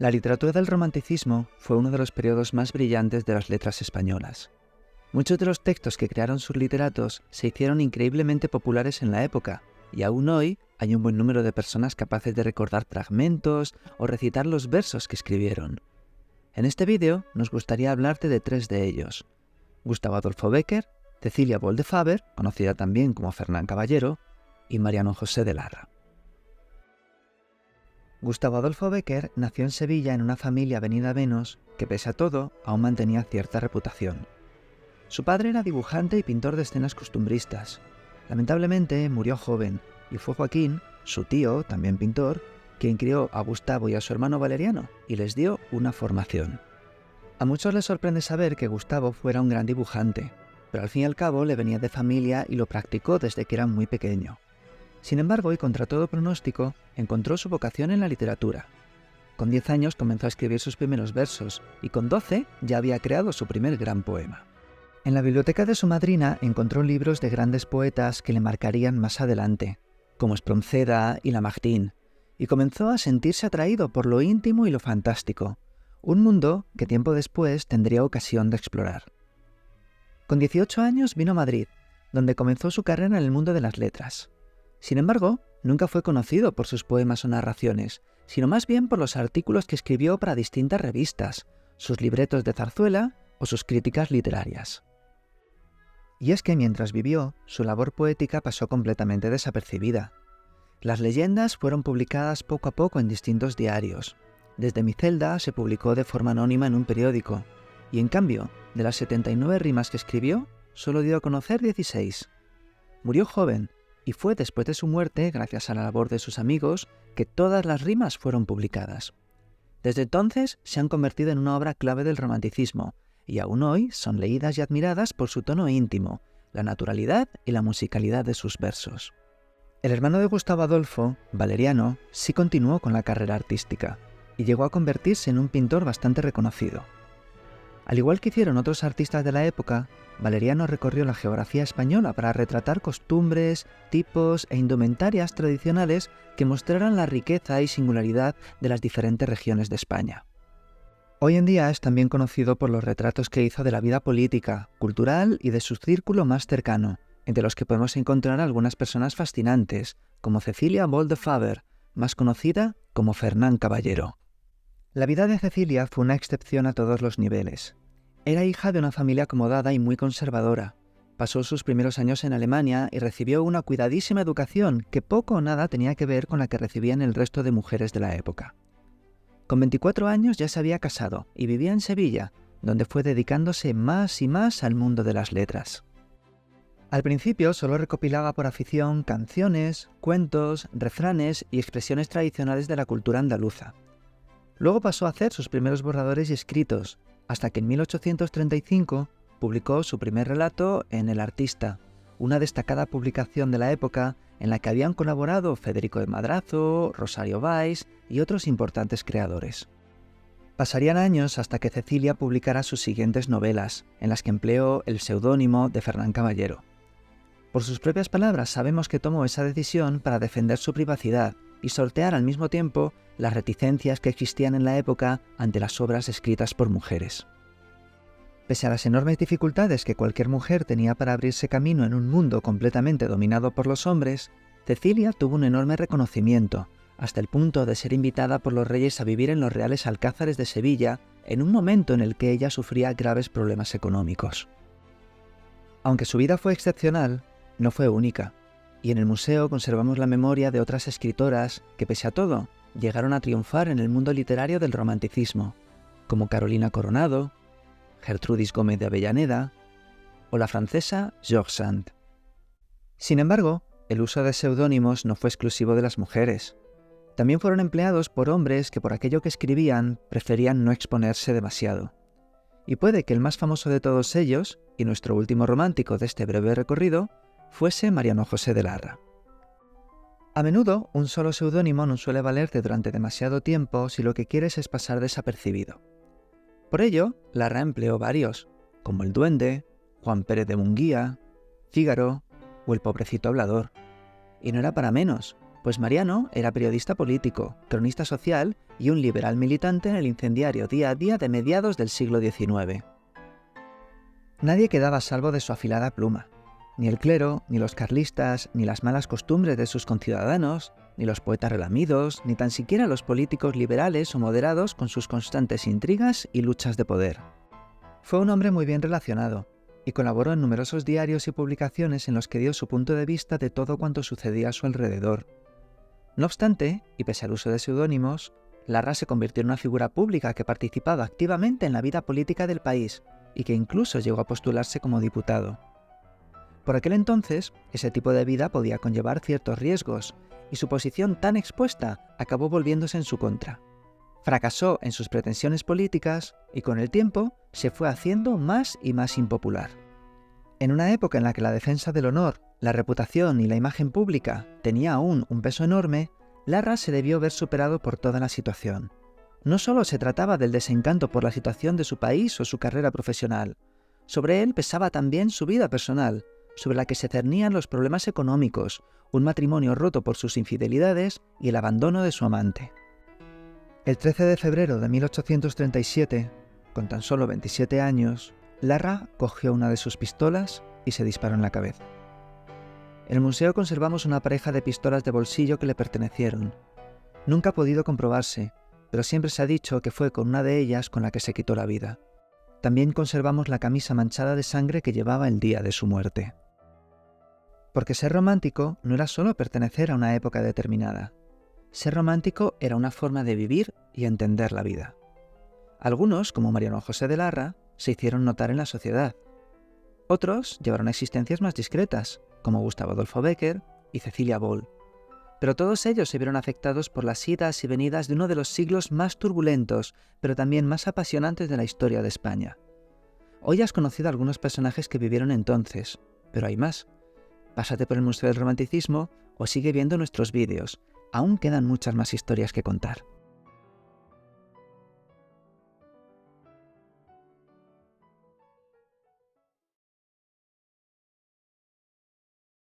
La literatura del Romanticismo fue uno de los periodos más brillantes de las letras españolas. Muchos de los textos que crearon sus literatos se hicieron increíblemente populares en la época, y aún hoy hay un buen número de personas capaces de recordar fragmentos o recitar los versos que escribieron. En este vídeo nos gustaría hablarte de tres de ellos: Gustavo Adolfo Bécquer, Cecilia Bol de Faber, conocida también como Fernán Caballero, y Mariano José de Larra. Gustavo Adolfo Bécquer nació en Sevilla en una familia venida a menos que, pese a todo, aún mantenía cierta reputación. Su padre era dibujante y pintor de escenas costumbristas. Lamentablemente murió joven, y fue Joaquín, su tío, también pintor, quien crió a Gustavo y a su hermano Valeriano y les dio una formación. A muchos les sorprende saber que Gustavo fuera un gran dibujante, pero al fin y al cabo le venía de familia y lo practicó desde que era muy pequeño. Sin embargo, y contra todo pronóstico, encontró su vocación en la literatura. Con 10 años comenzó a escribir sus primeros versos y con 12 ya había creado su primer gran poema. En la biblioteca de su madrina encontró libros de grandes poetas que le marcarían más adelante, como Espronceda y Lamartine, y comenzó a sentirse atraído por lo íntimo y lo fantástico, un mundo que tiempo después tendría ocasión de explorar. Con 18 años vino a Madrid, donde comenzó su carrera en el mundo de las letras. Sin embargo, nunca fue conocido por sus poemas o narraciones, sino más bien por los artículos que escribió para distintas revistas, sus libretos de zarzuela o sus críticas literarias. Y es que mientras vivió, su labor poética pasó completamente desapercibida. Las leyendas fueron publicadas poco a poco en distintos diarios. Desde mi celda se publicó de forma anónima en un periódico, y en cambio, de las 79 rimas que escribió, solo dio a conocer 16. Murió joven, y fue después de su muerte, gracias a la labor de sus amigos, que todas las rimas fueron publicadas. Desde entonces se han convertido en una obra clave del romanticismo, y aún hoy son leídas y admiradas por su tono íntimo, la naturalidad y la musicalidad de sus versos. El hermano de Gustavo Adolfo, Valeriano, sí continuó con la carrera artística, y llegó a convertirse en un pintor bastante reconocido. Al igual que hicieron otros artistas de la época, Valeriano recorrió la geografía española para retratar costumbres, tipos e indumentarias tradicionales que mostraran la riqueza y singularidad de las diferentes regiones de España. Hoy en día es también conocido por los retratos que hizo de la vida política, cultural y de su círculo más cercano, entre los que podemos encontrar algunas personas fascinantes, como Cecilia Bol de Faber, más conocida como Fernán Caballero. La vida de Cecilia fue una excepción a todos los niveles. Era hija de una familia acomodada y muy conservadora. Pasó sus primeros años en Alemania y recibió una cuidadísima educación que poco o nada tenía que ver con la que recibían el resto de mujeres de la época. Con 24 años ya se había casado y vivía en Sevilla, donde fue dedicándose más y más al mundo de las letras. Al principio solo recopilaba por afición canciones, cuentos, refranes y expresiones tradicionales de la cultura andaluza. Luego pasó a hacer sus primeros borradores y escritos, hasta que en 1835 publicó su primer relato en El Artista, una destacada publicación de la época en la que habían colaborado Federico de Madrazo, Rosario Valls y otros importantes creadores. Pasarían años hasta que Cecilia publicara sus siguientes novelas, en las que empleó el seudónimo de Fernán Caballero. Por sus propias palabras sabemos que tomó esa decisión para defender su privacidad y sortear al mismo tiempo las reticencias que existían en la época ante las obras escritas por mujeres. Pese a las enormes dificultades que cualquier mujer tenía para abrirse camino en un mundo completamente dominado por los hombres, Cecilia tuvo un enorme reconocimiento, hasta el punto de ser invitada por los reyes a vivir en los reales alcázares de Sevilla en un momento en el que ella sufría graves problemas económicos. Aunque su vida fue excepcional, no fue única, y en el museo conservamos la memoria de otras escritoras que, pese a todo, llegaron a triunfar en el mundo literario del romanticismo, como Carolina Coronado, Gertrudis Gómez de Avellaneda o la francesa George Sand. Sin embargo, el uso de seudónimos no fue exclusivo de las mujeres. También fueron empleados por hombres que por aquello que escribían preferían no exponerse demasiado. Y puede que el más famoso de todos ellos, y nuestro último romántico de este breve recorrido, fuese Mariano José de Larra. A menudo, un solo seudónimo no suele valerte durante demasiado tiempo si lo que quieres es pasar desapercibido. Por ello, Larra empleó varios, como el Duende, Juan Pérez de Munguía, Fígaro o el Pobrecito Hablador. Y no era para menos, Pues Mariano era periodista político, cronista social y un liberal militante en el incendiario día a día de mediados del siglo XIX. Nadie quedaba a salvo de su afilada pluma. Ni el clero, ni los carlistas, ni las malas costumbres de sus conciudadanos, ni los poetas relamidos, ni tan siquiera los políticos liberales o moderados con sus constantes intrigas y luchas de poder. Fue un hombre muy bien relacionado, y colaboró en numerosos diarios y publicaciones en los que dio su punto de vista de todo cuanto sucedía a su alrededor. No obstante, y pese al uso de seudónimos, Larra se convirtió en una figura pública que participaba activamente en la vida política del país y que incluso llegó a postularse como diputado. Por aquel entonces, ese tipo de vida podía conllevar ciertos riesgos, y su posición tan expuesta acabó volviéndose en su contra. Fracasó en sus pretensiones políticas y con el tiempo se fue haciendo más y más impopular. En una época en la que la defensa del honor, la reputación y la imagen pública tenía aún un peso enorme, Larra se debió ver superado por toda la situación. No solo se trataba del desencanto por la situación de su país o su carrera profesional, sobre él pesaba también su vida personal, sobre la que se cernían los problemas económicos, un matrimonio roto por sus infidelidades y el abandono de su amante. El 13 de febrero de 1837, con tan solo 27 años, Larra cogió una de sus pistolas y se disparó en la cabeza. En el museo conservamos una pareja de pistolas de bolsillo que le pertenecieron. Nunca ha podido comprobarse, pero siempre se ha dicho que fue con una de ellas con la que se quitó la vida. También conservamos la camisa manchada de sangre que llevaba el día de su muerte. Porque ser romántico no era solo pertenecer a una época determinada. Ser romántico era una forma de vivir y entender la vida. Algunos, como Mariano José de Larra, se hicieron notar en la sociedad. Otros llevaron existencias más discretas, como Gustavo Adolfo Bécquer y Cecilia Bol. Pero todos ellos se vieron afectados por las idas y venidas de uno de los siglos más turbulentos, pero también más apasionantes de la historia de España. Hoy has conocido a algunos personajes que vivieron entonces, pero hay más. Pásate por el Museo del Romanticismo o sigue viendo nuestros vídeos. Aún quedan muchas más historias que contar.